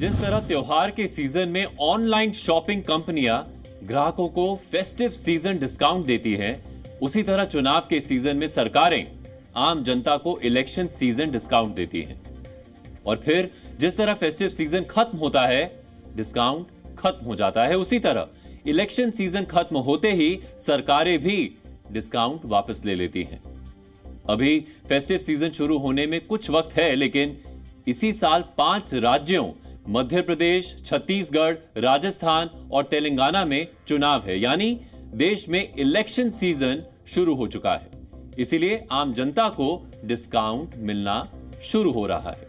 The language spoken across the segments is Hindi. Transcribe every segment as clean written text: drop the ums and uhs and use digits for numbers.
जिस तरह त्योहार के सीजन में ऑनलाइन शॉपिंग कंपनियां ग्राहकों को फेस्टिव सीजन डिस्काउंट देती हैं, उसी तरह चुनाव के सीजन में सरकारें आम जनता को इलेक्शन सीजन डिस्काउंट देती हैं। और फिर जिस तरह फेस्टिव सीजन खत्म होता है, डिस्काउंट खत्म हो जाता है, उसी तरह इलेक्शन सीजन खत्म होते ही सरकारें भी डिस्काउंट वापस ले लेती हैं। अभी फेस्टिव सीजन शुरू होने में कुछ वक्त है, लेकिन इसी साल 5 राज्यों मध्य प्रदेश, छत्तीसगढ़, राजस्थान और तेलंगाना में चुनाव है, यानी देश में इलेक्शन सीजन शुरू हो चुका है। इसीलिए आम जनता को डिस्काउंट मिलना शुरू हो रहा है,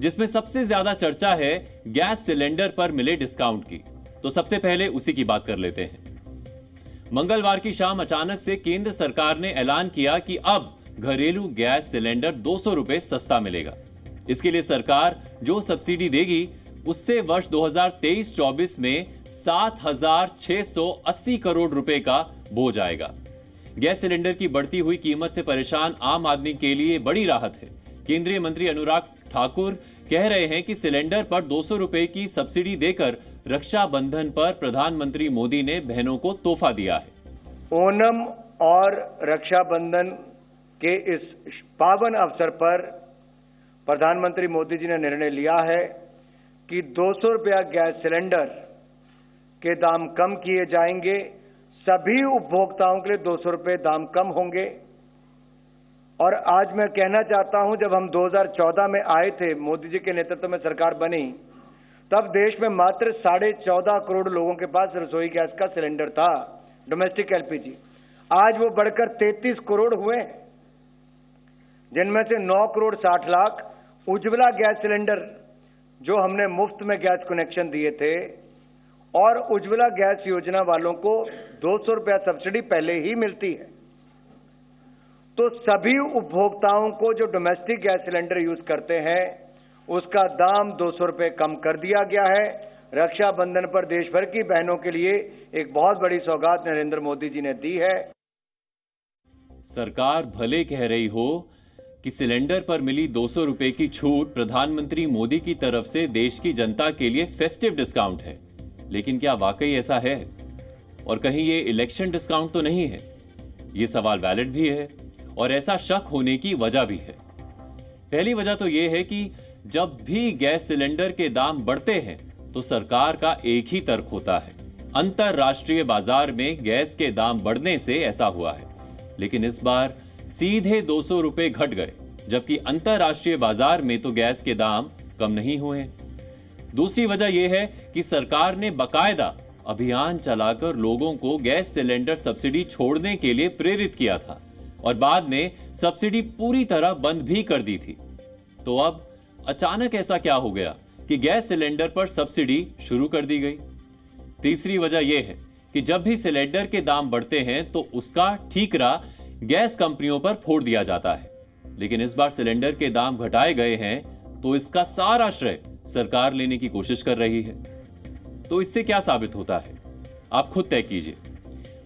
जिसमें सबसे ज्यादा चर्चा है गैस सिलेंडर पर मिले डिस्काउंट की। तो सबसे पहले उसी की बात कर लेते हैं। मंगलवार की शाम अचानक से केंद्र सरकार ने ऐलान किया कि अब घरेलू गैस सिलेंडर 200 रुपए सस्ता मिलेगा। इसके लिए सरकार जो सब्सिडी देगी उससे वर्ष 2023-24 में 7,680 करोड़ रुपए का बोझ आएगा। गैस सिलेंडर की बढ़ती हुई कीमत से परेशान आम आदमी के लिए बड़ी राहत है। केंद्रीय मंत्री अनुराग ठाकुर कह रहे हैं कि सिलेंडर पर 200 रुपए की सब्सिडी देकर रक्षाबंधन पर प्रधानमंत्री मोदी ने बहनों को तोहफा दिया है। ओणम और रक्षाबंधन के इस पावन अवसर पर प्रधानमंत्री मोदी जी ने निर्णय लिया है कि 200 रुपया गैस सिलेंडर के दाम कम किए जाएंगे। सभी उपभोक्ताओं के लिए 200 रुपये दाम कम होंगे। और आज मैं कहना चाहता हूं, जब हम 2014 में आए थे, मोदी जी के नेतृत्व में सरकार बनी, तब देश में मात्र 14.5 करोड़ लोगों के पास रसोई गैस का सिलेंडर था, डोमेस्टिक एलपीजी। आज वो बढ़कर 33 करोड़ हुए, जिनमें से 9 करोड़ 60 लाख उज्ज्वला गैस सिलेंडर जो हमने मुफ्त में गैस कनेक्शन दिए थे, और उज्ज्वला गैस योजना वालों को 200 रुपया सब्सिडी पहले ही मिलती है। तो सभी उपभोक्ताओं को जो डोमेस्टिक गैस सिलेंडर यूज करते हैं उसका दाम 200 रुपये कम कर दिया गया है। रक्षाबंधन पर देश भर की बहनों के लिए एक बहुत बड़ी सौगात नरेंद्र मोदी जी ने दी है। सरकार भले कह रही हो कि सिलेंडर पर मिली 200 रुपए की छूट प्रधानमंत्री मोदी की तरफ से देश की जनता के लिए फेस्टिव डिस्काउंट है, लेकिन क्या वाकई ऐसा है? और कहीं ये इलेक्शन डिस्काउंट तो नहीं है? ये सवाल वैलिड भी है और ऐसा शक होने की वजह भी है। पहली वजह तो यह है कि जब भी गैस सिलेंडर के दाम बढ़ते हैं तो सरकार का एक ही तर्क होता है, अंतरराष्ट्रीय बाजार में गैस के दाम बढ़ने से ऐसा हुआ है। लेकिन इस बार सीधे 200 रुपए घट गए, जबकि अंतरराष्ट्रीय बाजार में तो गैस के दाम कम नहीं हुए। दूसरी वजह यह है कि सरकार ने बकायदा अभियान चलाकर लोगों को गैस सिलेंडर सब्सिडी छोड़ने के लिए प्रेरित किया था और बाद में सब्सिडी पूरी तरह बंद भी कर दी थी। तो अब अचानक ऐसा क्या हो गया कि गैस सिलेंडर पर सब्सिडी शुरू कर दी गई? तीसरी वजह यह है कि जब भी सिलेंडर के दाम बढ़ते हैं तो उसका ठीकरा गैस कंपनियों पर फोड़ दिया जाता है। लेकिन इस बार सिलेंडर के दाम घटाए गए हैं तो इसका सारा श्रेय सरकार लेने की कोशिश कर रही है। तो इससे क्या साबित होता है, आप खुद तय कीजिए।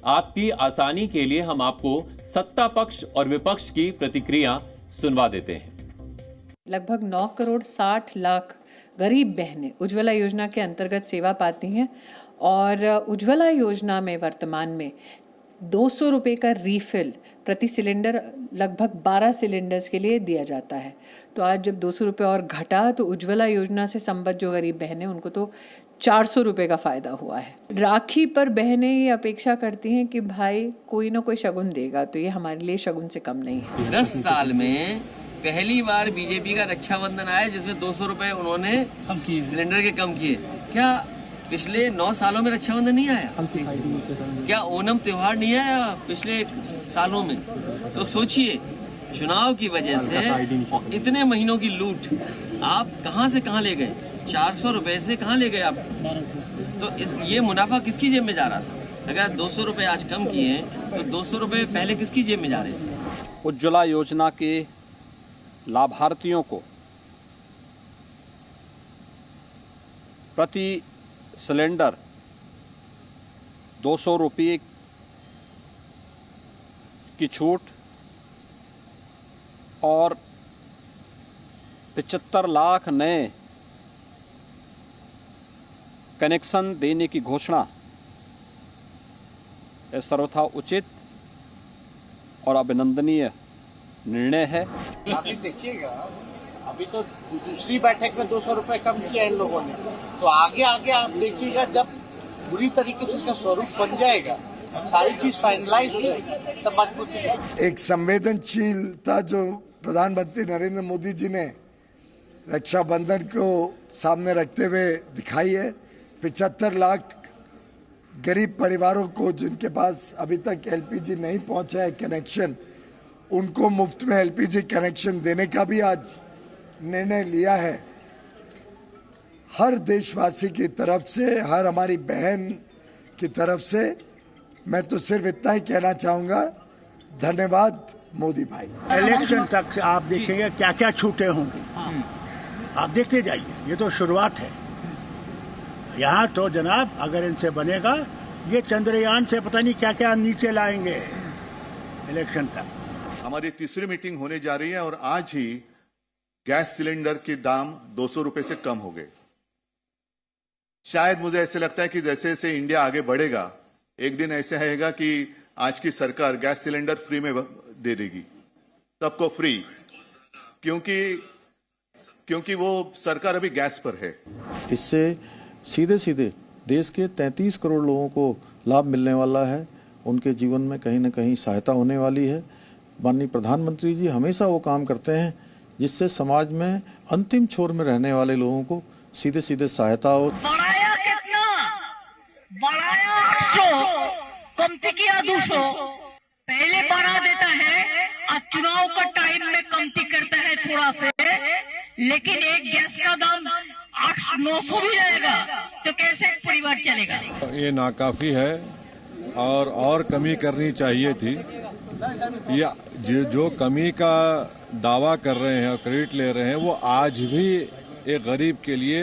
आपकी आसानी के लिए हम आपको सत्ता पक्ष और विपक्ष की प्रतिक्रिया सुनवा देते हैं। लगभग 9 करोड़ 60 लाख गरीब बहनें उज्ज्वला योजना के अंतर्गत सेवा पाती हैं और उज्ज्वला योजना में वर्तमान में 200 रुपये का रीफिल प्रति सिलेंडर लगभग 12 सिलेंडर्स के लिए दिया जाता है। तो आज जब 200 रुपये और घटा तो उज्ज्वला योजना से संबद्ध जो गरीब बहनें उनको तो 400 रुपये का फायदा हुआ है। राखी पर बहनें ये अपेक्षा करती हैं कि भाई कोई ना कोई शगुन देगा, तो ये हमारे लिए शगुन से कम नहीं है। 10 साल में पहली बार बीजेपी का रक्षाबंधन आया जिसमें 200 रुपये उन्होंने सिलेंडर के कम किए। क्या पिछले 9 सालों में रक्षाबंधन नहीं आया? क्या ओणम त्योहार नहीं आया पिछले सालों में? तो सोचिए, चुनाव की वजह से इतने महीनों की लूट आप कहां से कहां ले गए? 400 रुपए से कहां ले गए आप? तो ये मुनाफा किसकी जेब में जा रहा था? अगर 200 रुपए आज कम किए तो 200 रुपए पहले किसकी जेब में जा रहे थे? उज्ज्वला योजना के लाभार्थियों को प्रति सिलेंडर 200 रुपये की छूट और 75 लाख नए कनेक्शन देने की घोषणा यह सर्वथा उचित और अभिनंदनीय निर्णय है। अभी देखिएगा, अभी तो दूसरी बैठक में 200 रुपए कम किया इन लोगों ने, तो आगे आगे आप देखिएगा जब पूरी तरीके से इसका स्वरूप बन जाएगा, सारी चीज फाइनलाइज हो जाएगी, तब मजबूती। एक संवेदनशीलता जो प्रधानमंत्री नरेंद्र मोदी जी ने रक्षाबंधन को सामने रखते हुए दिखाई है। 75 लाख गरीब परिवारों को जिनके पास अभी तक एलपीजी नहीं पहुंचा है कनेक्शन, उनको मुफ्त में एलपीजी कनेक्शन देने का भी आज निर्णय लिया है। हर देशवासी की तरफ से, हर हमारी बहन की तरफ से मैं तो सिर्फ इतना ही कहना चाहूँगा, धन्यवाद मोदी भाई। इलेक्शन तक आप देखेंगे क्या क्या छूटे होंगी, आप देखते जाइए, ये तो शुरुआत है। यहाँ तो जनाब अगर इनसे बनेगा, ये चंद्रयान से पता नहीं क्या क्या नीचे लाएंगे इलेक्शन तक। हमारी तीसरी मीटिंग होने जा रही है और आज ही गैस सिलेंडर के दाम 200 रुपए से कम हो गए। शायद मुझे ऐसे लगता है कि जैसे जैसे इंडिया आगे बढ़ेगा, एक दिन ऐसे आएगा कि आज की सरकार गैस सिलेंडर फ्री में दे देगी, सबको फ्री, क्योंकि वो सरकार अभी गैस पर है। इससे सीधे सीधे देश के 33 करोड़ लोगों को लाभ मिलने वाला है, उनके जीवन में कहीं न कहीं सहायता होने वाली है। माननीय प्रधानमंत्री जी हमेशा वो काम करते हैं जिससे समाज में अंतिम छोर में रहने वाले लोगों को सीधे सीधे सहायता हो। बढ़ाया कितना? बढ़ाया 800, कमती किया 200। पहले बढ़ा देता है, आज चुनाव का टाइम में कमती करता है थोड़ा से, लेकिन एक गैस का दाम 800-900 भी रहेगा तो कैसे परिवार चलेगा? ये नाकाफी है और कमी करनी चाहिए थी। या जो कमी का दावा कर रहे हैं और क्रेडिट ले रहे हैं, वो आज भी एक गरीब के लिए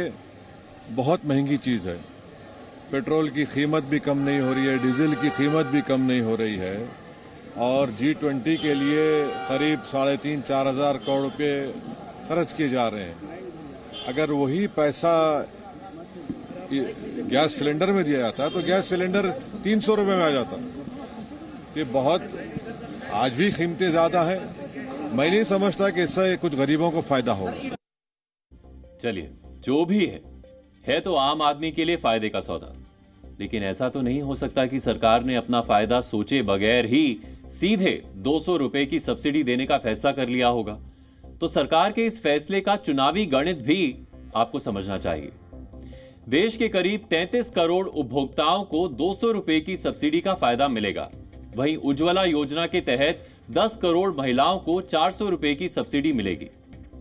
बहुत महंगी चीज है। पेट्रोल की कीमत भी कम नहीं हो रही है, डीजल की कीमत भी कम नहीं हो रही है, और G20 के लिए करीब 3,500-4 हजार करोड़ रुपए खर्च किए जा रहे हैं। अगर वही पैसा गैस सिलेंडर में दिया जाता तो गैस सिलेंडर 300 रुपए में आ जाता। ये बहुत आज भी कीमतें ज्यादा है। मैं नहीं समझता कि इससे कुछ गरीबों को फायदा होगा। चलिए, जो भी है तो आम आदमी के लिए फायदे का सौदा, लेकिन ऐसा तो नहीं हो सकता कि सरकार ने अपना फायदा सोचे बगैर ही सीधे 200 रुपए की सब्सिडी देने का फैसला कर लिया होगा। तो सरकार के इस फैसले का चुनावी गणित भी आपको समझना चाहिए। देश के करीब 33 करोड़ उपभोक्ताओं को 200 रुपए की सब्सिडी का फायदा मिलेगा। वहीं उज्ज्वला योजना के तहत 10 करोड़ महिलाओं को 400 रुपए की सब्सिडी मिलेगी।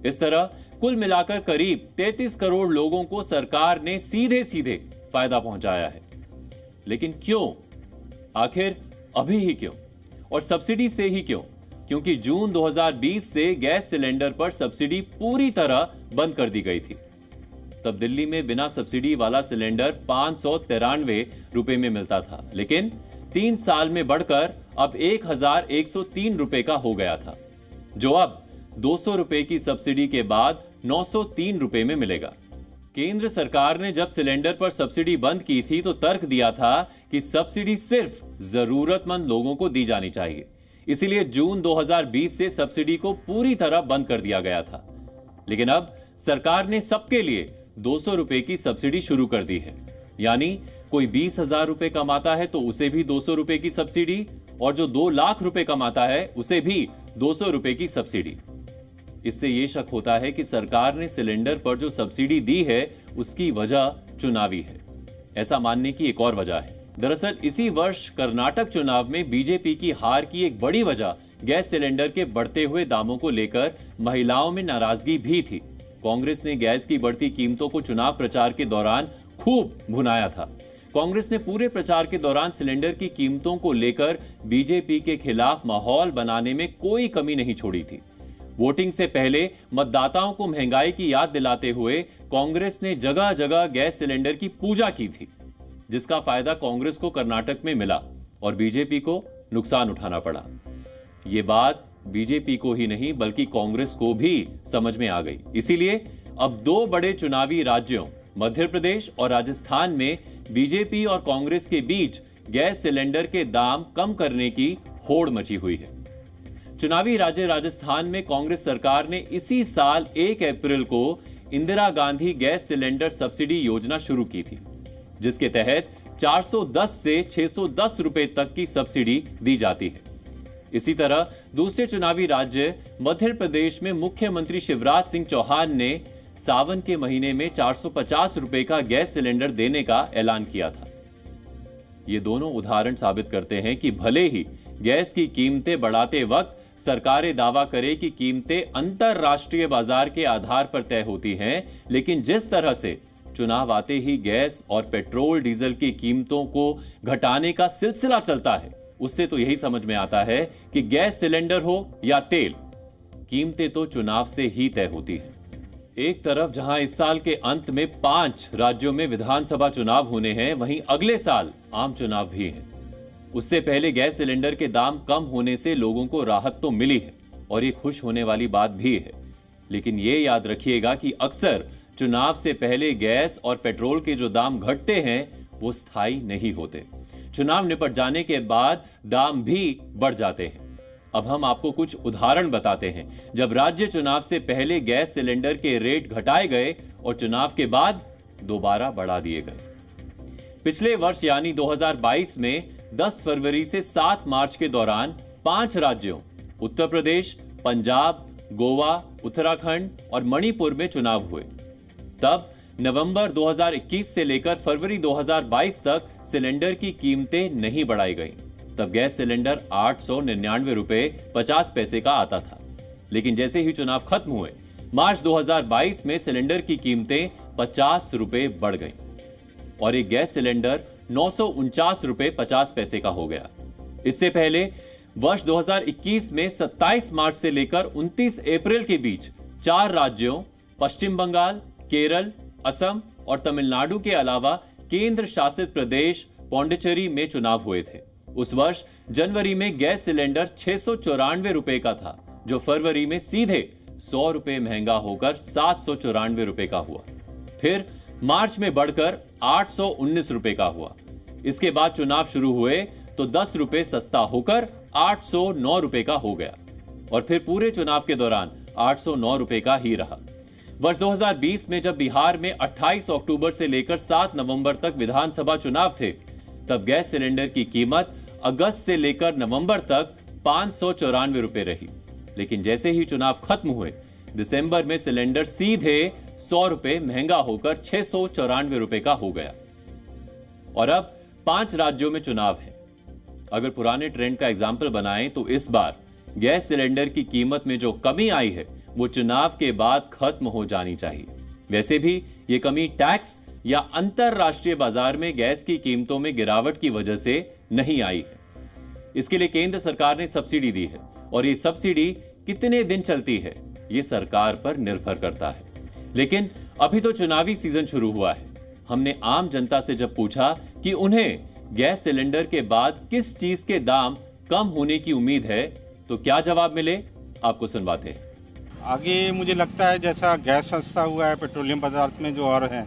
इस तरह कुल मिलाकर करीब 33 करोड़ लोगों को सरकार ने सीधे सीधे फायदा पहुंचाया है। लेकिन क्यों? आखिर अभी ही क्यों? और सब्सिडी से ही क्यों? क्योंकि जून 2020 से गैस सिलेंडर पर सब्सिडी पूरी तरह बंद कर दी गई थी। तब दिल्ली में बिना सब्सिडी वाला सिलेंडर 593 रुपए में मिलता था, लेकिन 3 साल में बढ़कर अब 1,103 रुपए का हो गया था, जो अब 200 रुपए की सब्सिडी के बाद 903 रुपए में मिलेगा। केंद्र सरकार ने जब सिलेंडर पर सब्सिडी बंद की थी तो तर्क दिया था कि सब्सिडी सिर्फ जरूरतमंद लोगों को दी जानी चाहिए। इसीलिए जून 2020 से सब्सिडी को पूरी तरह बंद कर दिया गया था। लेकिन अब सरकार ने सबके लिए 200 रुपए की सब्सिडी शुरू कर दी है। यानी कोई 20,000 रुपए कमाता है तो उसे भी 200 रुपए की सब्सिडी, और जो 2 लाख रुपए कमाता है उसे भी 200 रुपए की सब्सिडी। इससे यह शक होता है कि सरकार ने सिलेंडर पर जो सब्सिडी दी है उसकी वजह चुनावी है। ऐसा मानने की एक और वजह है। दरअसल इसी वर्ष कर्नाटक चुनाव में बीजेपी की हार की एक बड़ी वजह गैस सिलेंडर के बढ़ते हुए दामों को लेकर महिलाओं में नाराजगी भी थी। कांग्रेस ने गैस की बढ़ती कीमतों को चुनाव प्रचार के दौरान खूब भुनाया था। कांग्रेस ने पूरे प्रचार के दौरान सिलेंडर की कीमतों को लेकर बीजेपी के खिलाफ माहौल बनाने में कोई कमी नहीं छोड़ी थी। वोटिंग से पहले मतदाताओं को महंगाई की याद दिलाते हुए कांग्रेस ने जगह जगह गैस सिलेंडर की पूजा की थी, जिसका फायदा कांग्रेस को कर्नाटक में मिला और बीजेपी को नुकसान उठाना पड़ा। यह बात बीजेपी को ही नहीं बल्कि कांग्रेस को भी समझ में आ गई। इसीलिए अब 2 बड़े चुनावी राज्यों मध्य प्रदेश और राजस्थान में बीजेपी और कांग्रेस के बीच गैस सिलेंडर के दाम कम करने की होड़ मची हुई है। चुनावी राज्य राजस्थान में कांग्रेस सरकार ने इसी साल 1 अप्रैल को Indira Gandhi gas cylinder subsidy योजना शुरू की थी, जिसके तहत 410 से 610 रुपए तक की सब्सिडी दी जाती है। इसी तरह दूसरे चुनावी राज्य मध्य प्रदेश में मुख्यमंत्री शिवराज सिंह चौहान ने सावन के महीने में 450 रुपए का गैस सिलेंडर देने का ऐलान किया था। ये दोनों उदाहरण साबित करते हैं कि भले ही गैस की कीमतें बढ़ाते वक्त सरकारें दावा करें कि कीमतें अंतरराष्ट्रीय बाजार के आधार पर तय होती हैं, लेकिन जिस तरह से चुनाव आते ही गैस और पेट्रोल डीजल की कीमतों को घटाने का सिलसिला चलता है, उससे तो यही समझ में आता है कि गैस सिलेंडर हो या तेल, कीमतें तो चुनाव से ही तय होती हैं। एक तरफ जहां इस साल के अंत में 5 राज्यों में विधानसभा चुनाव होने हैं, वहीं अगले साल आम चुनाव भी हैं। उससे पहले गैस सिलेंडर के दाम कम होने से लोगों को राहत तो मिली है और ये खुश होने वाली बात भी है, लेकिन ये याद रखिएगा कि अक्सर चुनाव से पहले गैस और पेट्रोल के जो दाम घटते हैं वो स्थायी नहीं होते। चुनाव निपट जाने के बाद दाम भी बढ़ जाते हैं। अब हम आपको कुछ उदाहरण बताते हैं जब राज्य चुनाव से पहले गैस सिलेंडर के रेट घटाए गए और चुनाव के बाद दोबारा बढ़ा दिए गए। पिछले वर्ष यानी 2022 में 10 फरवरी से 7 मार्च के दौरान 5 राज्यों उत्तर प्रदेश, पंजाब, गोवा, उत्तराखंड और मणिपुर में चुनाव हुए। तब नवंबर 2021 से लेकर फरवरी 2022 तक सिलेंडर की कीमतें नहीं बढ़ाई गई। तब गैस सिलेंडर 899 रुपए 50 पैसे का आता था, लेकिन जैसे ही चुनाव खत्म हुए मार्च 2022 में सिलेंडर की कीमतें 50 रुपए बढ़ गई और एक गैस सिलेंडर 949 रुपए 50 पैसे का हो गया। इससे पहले वर्ष 2021 में 27 मार्च से लेकर 29 अप्रैल के बीच 4 राज्यों पश्चिम बंगाल, केरल, असम और तमिलनाडु के अलावा केंद्र शासित प्रदेश पौंडीचेरी में चुनाव हुए थे। उस वर्ष जनवरी में गैस सिलेंडर 694 रुपए का था, जो फरवरी में सीधे 100 रुपए महंगा होकर 794 रुपए का हुआ। फिर मार्च में बढ़कर 819 रुपए का हुआ। इसके बाद चुनाव शुरू हुए तो 10 रुपए सस्ता होकर 809 रुपए का हो गया और फिर पूरे चुनाव के दौरान 809 रुपए का ही रहा। वर्ष 2020 में जब बिहार में 28 अक्टूबर से लेकर 7 नवंबर तक विधानसभा चुनाव थे, तब गैस सिलेंडर की कीमत अगस्त से लेकर नवंबर तक 594 रुपए रही, लेकिन जैसे ही चुनाव खत्म हुए दिसंबर में सिलेंडर सीधे 100 रुपए महंगा होकर 694 रुपए का हो गया। और अब 5 राज्यों में चुनाव है। अगर पुराने ट्रेंड का एग्जाम्पल बनाएं तो इस बार गैस सिलेंडर की कीमत में जो कमी आई है वो चुनाव के बाद खत्म हो जानी चाहिए। वैसे भी ये कमी टैक्स या अंतरराष्ट्रीय बाजार में गैस की कीमतों में गिरावट की वजह से नहीं आई है। इसके लिए केंद्र सरकार ने सब्सिडी दी है और ये सब्सिडी कितने दिन चलती है ये सरकार पर निर्भर करता है। लेकिन अभी तो चुनावी सीजन शुरू हुआ है। हमने आम जनता से जब पूछा कि उन्हें गैस सिलेंडर के बाद किस चीज के दाम कम होने की उम्मीद है, तो क्या जवाब मिले आपको सुनवाते हैं। आगे मुझे लगता है जैसा गैस सस्ता हुआ है पेट्रोलियम पदार्थ में जो और है,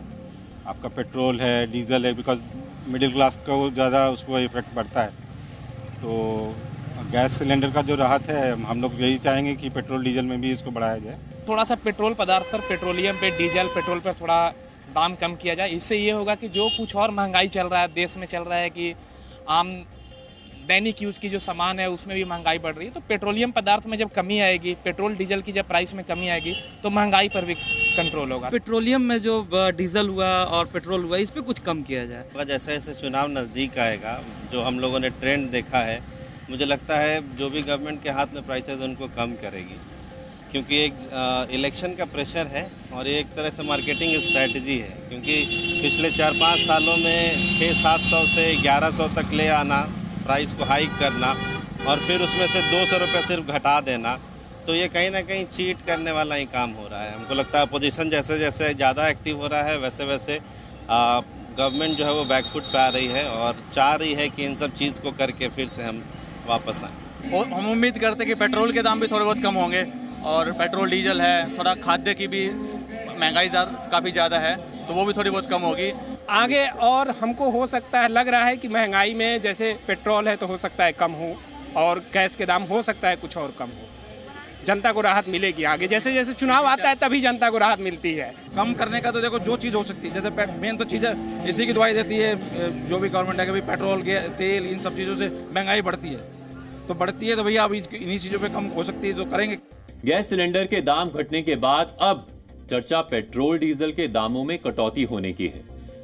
आपका पेट्रोल है, डीजल है, बिकॉज मिडिल क्लास को ज़्यादा उसको इफेक्ट पड़ता है, तो गैस सिलेंडर का जो राहत है हम लोग यही चाहेंगे कि पेट्रोल डीजल में भी इसको बढ़ाया जाए। थोड़ा सा पेट्रोल पदार्थ पर, पेट्रोलियम पे, डीजल पेट्रोल पर थोड़ा दाम कम किया जाए। इससे ये होगा कि जो कुछ और महंगाई चल रहा है देश में, चल रहा है कि आम दैनिक यूज की जो सामान है उसमें भी महंगाई बढ़ रही है, तो पेट्रोलियम पदार्थ में जब कमी आएगी, पेट्रोल डीजल की जब प्राइस में कमी आएगी तो महंगाई पर भी कंट्रोल होगा। पेट्रोलियम में जो डीजल हुआ और पेट्रोल हुआ इस पे कुछ कम किया जाए। जैसे जैसे चुनाव नज़दीक आएगा, जो हम लोगों ने ट्रेंड देखा है, मुझे लगता है जो भी गवर्नमेंट के हाथ में प्राइसेस उनको कम करेगी, क्योंकि एक इलेक्शन का प्रेशर है और ये एक तरह से मार्केटिंग स्ट्रैटेजी है। क्योंकि पिछले 4-5 सालों में 600-700 से 1100 तक ले आना, प्राइस को हाइक करना और फिर उसमें से 200 रुपये सिर्फ घटा देना, तो ये कहीं ना कहीं चीट करने वाला ही काम हो रहा है। हमको लगता है अपोजिशन जैसे जैसे ज़्यादा एक्टिव हो रहा है वैसे वैसे गवर्नमेंट जो है वो बैकफुट पे आ रही है और चाह रही है कि इन सब चीज़ को करके फिर से हम वापस आएँ। हम उम्मीद करते हैं कि पेट्रोल के दाम भी थोड़े बहुत कम होंगे और पेट्रोल डीजल है, थोड़ा खाद्य की भी महंगाई काफ़ी ज़्यादा है, तो वो भी थोड़ी बहुत कम होगी आगे। और हमको हो सकता है, लग रहा है कि महंगाई में जैसे पेट्रोल है तो हो सकता है कम हो, और गैस के दाम हो सकता है कुछ और कम हो। जनता को राहत मिलेगी आगे, जैसे जैसे चुनाव आता है तभी जनता को राहत मिलती है। कम करने का तो देखो जो चीज़ हो सकती है, जैसे मेन तो चीज़ है इसी की दवाई देती है जो भी गवर्नमेंट है कि भाई पेट्रोल तेल इन सब चीज़ों से महंगाई बढ़ती है, तो भैया अब इन्हीं चीज़ों पे कम हो सकती है, जो करेंगे। गैस सिलेंडर के दाम घटने के बाद अब चर्चा पेट्रोल डीजल के दामों में कटौती होने की है।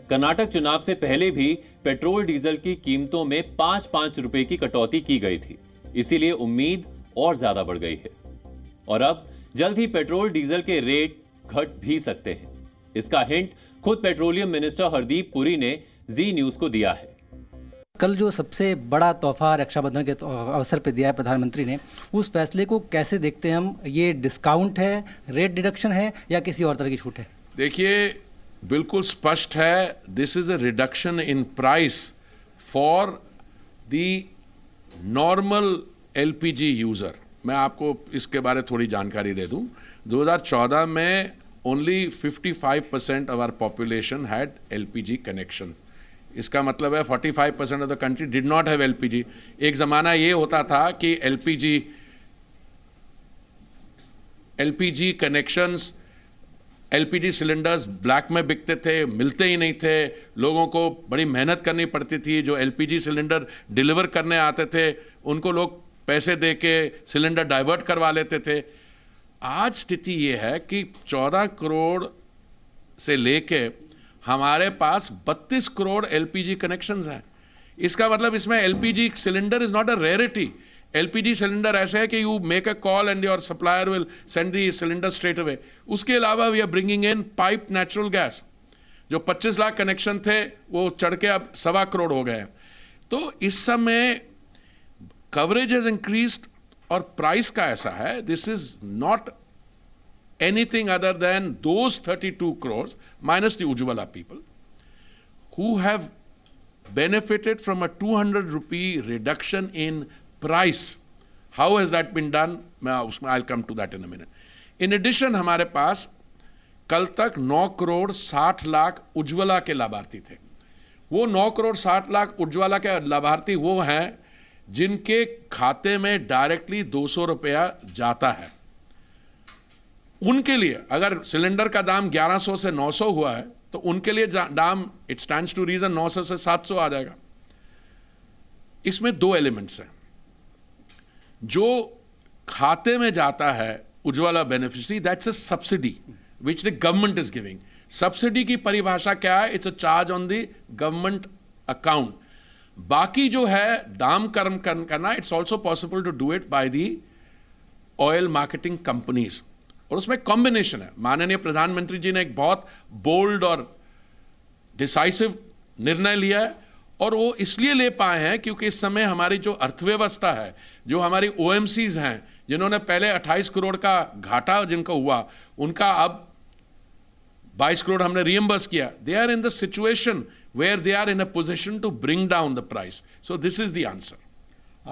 कर्नाटक चुनाव से पहले भी पेट्रोल डीजल की कीमतों में 5-5 रुपए की कटौती की गई थी, इसीलिए उम्मीद और ज्यादा बढ़ गई है और अब जल्द ही पेट्रोल डीजल के रेट घट भी सकते हैं। इसका हिंट खुद पेट्रोलियम मिनिस्टर हरदीप पुरी ने जी न्यूज को दिया है। कल जो सबसे बड़ा तोहफा रक्षाबंधन के अवसर पर दिया है प्रधानमंत्री ने, उस फैसले को कैसे देखते हैं हम? ये डिस्काउंट है, रेट डिडक्शन है या किसी और तरह की छूट है? देखिए, बिल्कुल स्पष्ट है, this is a reduction in price for the normal LPG user. मैं आपको इसके बारे थोड़ी जानकारी दे दूं। 2014 में only 55% of our population had LPG connection. इसका मतलब है 45% of the country did not have LPG. एक ज़माना ये होता था कि LPG connections, LPG cylinders black में बिकते थे, मिलते ही नहीं थे, लोगों को बड़ी मेहनत करनी पड़ती थी। जो एलपीजी सिलेंडर डिलीवर करने आते थे उनको लोग पैसे दे के सिलेंडर डाइवर्ट करवा लेते थे। आज स्थिति ये है कि 14 करोड़ से लेके हमारे पास 32 करोड़ एलपीजी कनेक्शंस हैं। इसका मतलब इसमें LPG cylinder is not a rarity. LPG cylinder ऐसे है कि you make a call and your supplier will send the cylinder straight away. उसके अलावा we are bringing in pipe natural gas. जो 25 लाख कनेक्शन थे वो चढ़ के अब 1.25 करोड़ हो गए हैं। तो इस समय कवरेज हैज इंक्रीज्ड और प्राइस का ऐसा है, this is not anything other than those 32 crores minus the Ujjwala people who have benefited from a 200 rupee reduction in price. How has that been done? I'll come to that in a minute. In addition, हमारे पास कल तक 9 करोड़ 60 लाख उज्ज्वला के लाभार्थी थे। वो 9 करोड़ 60 लाख उज्ज्वला के लाभार्थी वो हैं जिनके खाते में डायरेक्टली 200 रुपया जाता है। उनके लिए अगर सिलेंडर का दाम 1100 से 900 हुआ है तो उनके लिए दाम, इट स्टैंड्स टू रीजन, 900 से 700 आ जाएगा। इसमें 2 एलिमेंट्स हैं। जो खाते में जाता है Ujjwala beneficiary, that's a subsidy which the government is giving. Subsidy की परिभाषा क्या है? It's a charge on the government account. बाकी जो है दाम कर्म करना, it's also possible to do it by the oil marketing companies. और उसमें कॉम्बिनेशन है। माननीय प्रधानमंत्री जी ने एक बहुत बोल्ड और डिसाइसिव निर्णय लिया है और वो इसलिए ले पाए हैं क्योंकि इस समय हमारी जो अर्थव्यवस्था है, जो हमारी ओएमसीज हैं, जिन्होंने पहले 28 करोड़ का घाटा जिनको हुआ, उनका अब 22 करोड़ हमने रियम्बर्स किया। They are in the situation where they are in a position to bring down the price. So this is the answer.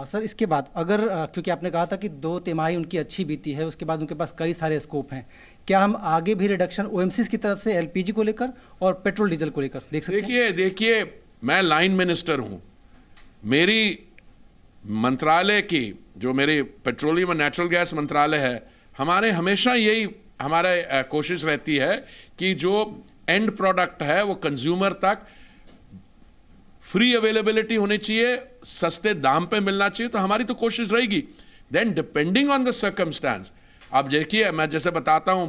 Sir, इसके बाद अगर, क्योंकि आपने कहा था कि 2 तिमाही उनकी अच्छी बीती है, उसके बाद उनके पास कई सारे स्कोप हैं, क्या हम आगे भी रिडक्शन ओएमसीज की तरफ से एलपीजी को लेकर और पेट्रोल डीजल को लेकर देख सकते हैं? देखिए, मैं लाइन मिनिस्टर हूं। मेरी मंत्रालय की, जो मेरी पेट्रोलियम और नेचुरल गैस मंत्रालय है, हमारे हमेशा यही हमारा कोशिश रहती है कि जो एंड प्रोडक्ट है वो कंज्यूमर तक फ्री अवेलेबिलिटी होनी चाहिए, सस्ते दाम पे मिलना चाहिए। तो हमारी तो कोशिश रहेगी। Then depending on the circumstances, आप देखिए, मैं जैसे बताता हूं,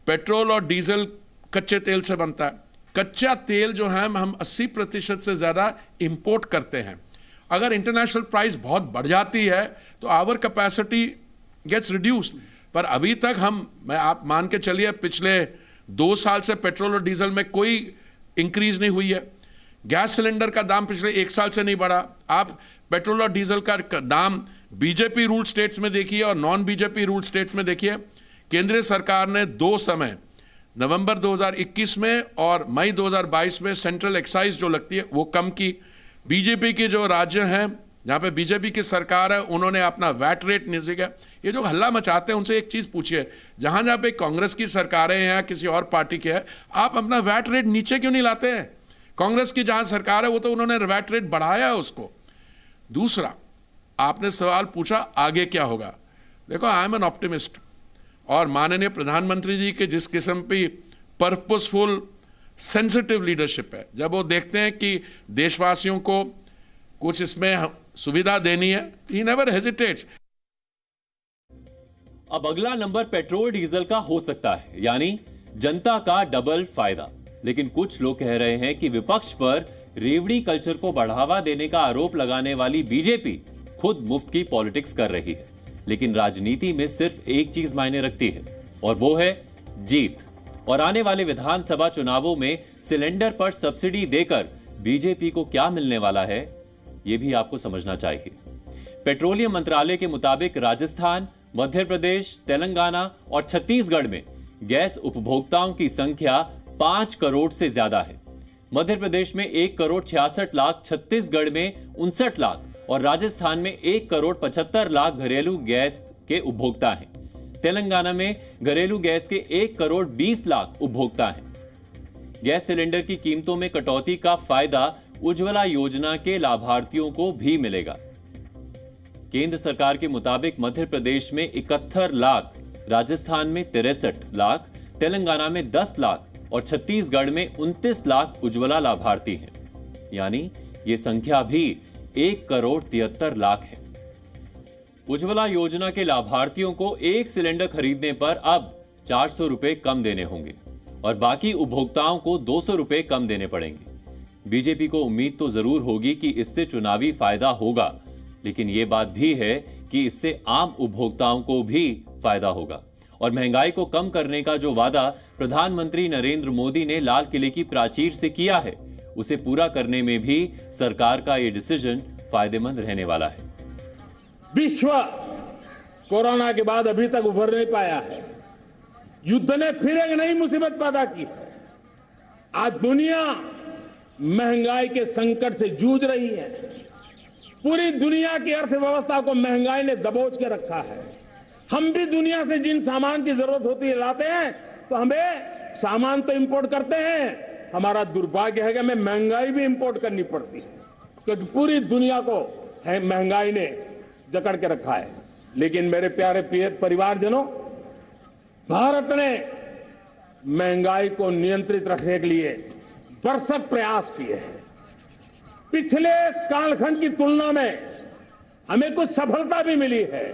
पेट्रोल और डीजल कच्चे तेल से बनता है। कच्चा तेल जो है हम 80% से ज़्यादा इंपोर्ट करते हैं। अगर इंटरनेशनल प्राइस बहुत बढ़ जाती है तो आवर कैपेसिटी गेट्स रिड्यूस्ड। पर अभी तक आप मान के चलिए, पिछले 2 साल से पेट्रोल और डीजल में कोई इंक्रीज नहीं हुई है। गैस सिलेंडर का दाम पिछले 1 साल से नहीं बढ़ा। आप पेट्रोल और डीजल का दाम बीजेपी रूल स्टेट्स में देखिए और नॉन बीजेपी रूल स्टेट्स में देखिए। केंद्रीय सरकार ने 2 समय, नवंबर 2021 में और मई 2022 में सेंट्रल एक्साइज जो लगती है वो कम की। बीजेपी के जो राज्य हैं जहाँ पे बीजेपी की सरकार है उन्होंने अपना वैट रेट नीचे किया। ये जो हल्ला मचाते हैं उनसे एक चीज़ पूछिए, जहाँ जहाँ पे कांग्रेस की सरकारें हैं या किसी और पार्टी की है, आप अपना वैट रेट नीचे क्यों नहीं लाते हैं? कांग्रेस की जहाँ सरकार है वो तो उन्होंने वैट रेट बढ़ाया है उसको। दूसरा, आपने सवाल पूछा आगे क्या होगा। देखो, आई एम एन ऑप्टिमिस्ट, और माननीय प्रधानमंत्री जी के जिस किस्म की पर्पसफुल सेंसिटिव लीडरशिप है, जब वो देखते हैं कि देशवासियों को कुछ इसमें सुविधा देनी है, ही नेवर हेजिटेट्स। अब अगला नंबर पेट्रोल डीजल का हो सकता है, यानी जनता का डबल फायदा। लेकिन कुछ लोग कह रहे हैं कि विपक्ष पर रेवड़ी कल्चर को बढ़ावा देने का आरोप लगाने वाली बीजेपी खुद मुफ्त की पॉलिटिक्स कर रही है। लेकिन राजनीति में सिर्फ एक चीज मायने रखती है, और वो है जीत। और आने वाले विधानसभा चुनावों में सिलेंडर पर सब्सिडी देकर बीजेपी को क्या मिलने वाला है, यह भी आपको समझना चाहिए। पेट्रोलियम मंत्रालय के मुताबिक राजस्थान, मध्य प्रदेश, तेलंगाना और छत्तीसगढ़ में गैस उपभोक्ताओं की संख्या 5 करोड़ से ज्यादा है। मध्य प्रदेश में 1 करोड़ 66 लाख, छत्तीसगढ़ में 59 लाख और राजस्थान में 1 करोड़ 75 लाख घरेलू गैस के उपभोक्ता हैं। तेलंगाना में घरेलू गैस के 1 करोड़ 20 लाख उपभोक्ता हैं। गैस सिलेंडर की कीमतों में कटौती का फायदा उज्ज्वला योजना के लाभार्थियों को भी मिलेगा। केंद्र सरकार के मुताबिक मध्य प्रदेश में 71 लाख, राजस्थान में 63 लाख, तेलंगाना में 10 लाख और छत्तीसगढ़ में 29 लाख उज्ज्वला लाभार्थी हैं। यानी यह संख्या भी 1 करोड़ 73 लाख है। उज्ज्वला योजना के लाभार्थियों को एक सिलेंडर खरीदने पर अब 400 रुपए कम देने होंगे और बाकी उपभोक्ताओं को 200 रुपए कम देने पड़ेंगे। बीजेपी को उम्मीद तो जरूर होगी कि इससे चुनावी फायदा होगा, लेकिन यह बात भी है कि इससे आम उपभोक्ताओं को भी फायदा होगा। और महंगाई को कम करने का जो वादा प्रधानमंत्री नरेंद्र मोदी ने लाल किले की प्राचीर से किया है, उसे पूरा करने में भी सरकार का यह डिसीजन फायदेमंद रहने वाला है। विश्व कोरोना के बाद अभी तक उभर नहीं पाया है। युद्ध ने फिर एक नई मुसीबत पैदा की है। आज दुनिया महंगाई के संकट से जूझ रही है। पूरी दुनिया की अर्थव्यवस्था को महंगाई ने दबोच के रखा है। हम भी दुनिया से जिन सामान की जरूरत होती है लाते हैं, तो हमें सामान तो इंपोर्ट करते हैं। हमारा दुर्भाग्य है कि हमें महंगाई भी इंपोर्ट करनी पड़ती है, क्योंकि पूरी दुनिया को महंगाई ने जकड़ के रखा है। लेकिन मेरे प्यारे परिवारजनों, भारत ने महंगाई को नियंत्रित रखने के लिए भरसक प्रयास किए हैं। पिछले कालखंड की तुलना में हमें कुछ सफलता भी मिली है,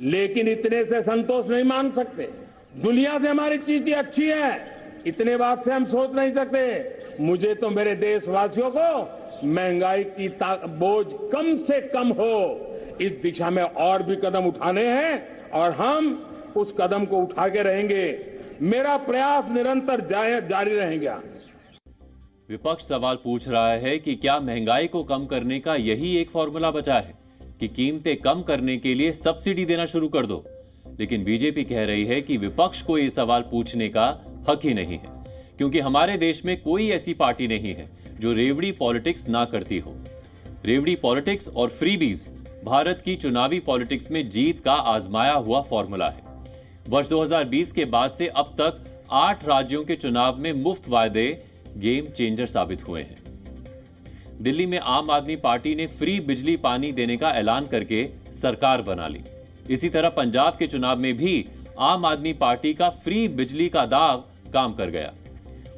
लेकिन इतने से संतोष नहीं मान सकते। दुनिया से हमारी चीजें अच्छी है, इतने बात से हम सोच नहीं सकते। मुझे तो मेरे देशवासियों को महंगाई की बोझ कम से कम हो, इस दिशा में और भी कदम उठाने हैं और हम उस कदम को उठा के रहेंगे। मेरा प्रयास निरंतर जारी रहेगा। विपक्ष सवाल पूछ रहा है कि क्या महंगाई को कम करने का यही एक फॉर्मूला बचा है कि कीमतें कम करने के लिए सब्सिडी देना शुरू कर दो। लेकिन बीजेपी कह रही है कि विपक्ष को यह सवाल पूछने का हक ही नहीं है, क्योंकि हमारे देश में कोई ऐसी पार्टी नहीं है जो रेवड़ी पॉलिटिक्स ना करती हो। रेवड़ी पॉलिटिक्स और फ्रीबीज भारत की चुनावी पॉलिटिक्स में जीत का आजमाया हुआ फॉर्मूला है। वर्ष 2020 के बाद से अब तक 8 राज्यों के चुनाव में मुफ्त वायदे गेम चेंजर साबित हुए हैं। दिल्ली में आम आदमी पार्टी ने फ्री बिजली पानी देने का ऐलान करके सरकार बना ली। इसी तरह पंजाब के चुनाव में भी आम आदमी पार्टी का फ्री बिजली का दाव काम कर गया।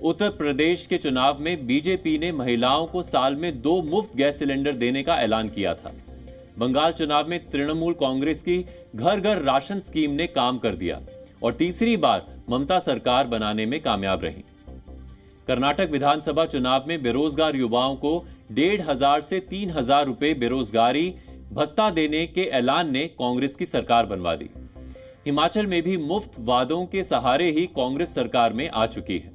उत्तर प्रदेश के चुनाव में बीजेपी ने महिलाओं को साल में 2 मुफ्त गैस सिलेंडर देने का ऐलान किया था। बंगाल चुनाव में तृणमूल कांग्रेस की घर घर राशन स्कीम ने काम कर दिया और तीसरी बार ममता सरकार बनाने में कामयाब रही। कर्नाटक विधानसभा चुनाव में बेरोजगार युवाओं को 1,500 से 3,000 रुपए बेरोजगारी भत्ता देने के ऐलान ने कांग्रेस की सरकार बनवा दी। हिमाचल में भी मुफ्त वादों के सहारे ही कांग्रेस सरकार में आ चुकी है।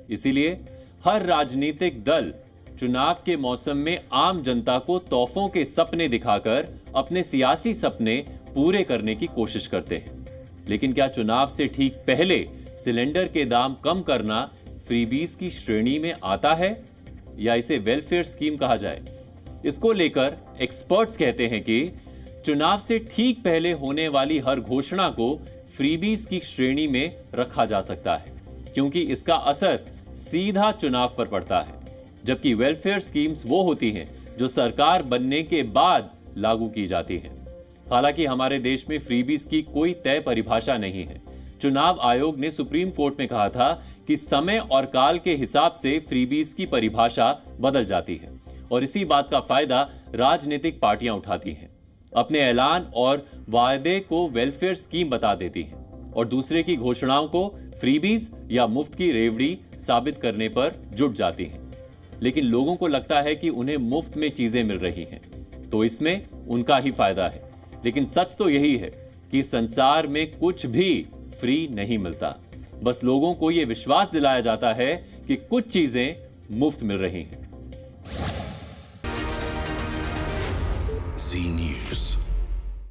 इसीलिए हर राजनीतिक दल चुनाव के मौसम में आम जनता को तोहफों के सपने दिखाकर अपने सियासी सपने पूरे करने की कोशिश करते हैं। लेकिन क्या चुनाव से ठीक पहले सिलेंडर के दाम कम करना फ्रीबीज की श्रेणी में आता है या इसे वेलफेयर स्कीम कहा जाए? इसको लेकर एक्सपर्ट्स कहते हैं कि चुनाव से ठीक पहले होने वाली हर घोषणा को फ्रीबीज की श्रेणी में रखा जा सकता है, क्योंकि इसका असर सीधा चुनाव पर पड़ता है, जबकि वेलफेयर स्कीम्स वो होती हैं जो सरकार बनने के बाद लागू की जाती हैं। हालांकि हमारे देश में फ्रीबीज की कोई तय परिभाषा नहीं है। चुनाव आयोग ने सुप्रीम कोर्ट में कहा था कि समय और काल के हिसाब से फ्रीबीज की परिभाषा बदल जाती है और इसी बात का फायदा राजनीतिक पार्टियां उठाती हैं, अपने ऐलान और वायदे को वेलफेयर स्कीम बता देती हैं और दूसरे की घोषणाओं को फ्रीबीज या मुफ्त की रेवड़ी साबित करने पर जुट जाती हैं। लेकिन लोगों को लगता है कि उन्हें मुफ्त में चीजें मिल रही हैं, तो इसमें उनका ही फायदा है। लेकिन सच तो यही है कि संसार में कुछ भी फ्री नहीं मिलता, बस लोगों को यह विश्वास दिलाया जाता है कि कुछ चीजें मुफ्त मिल रही हैं।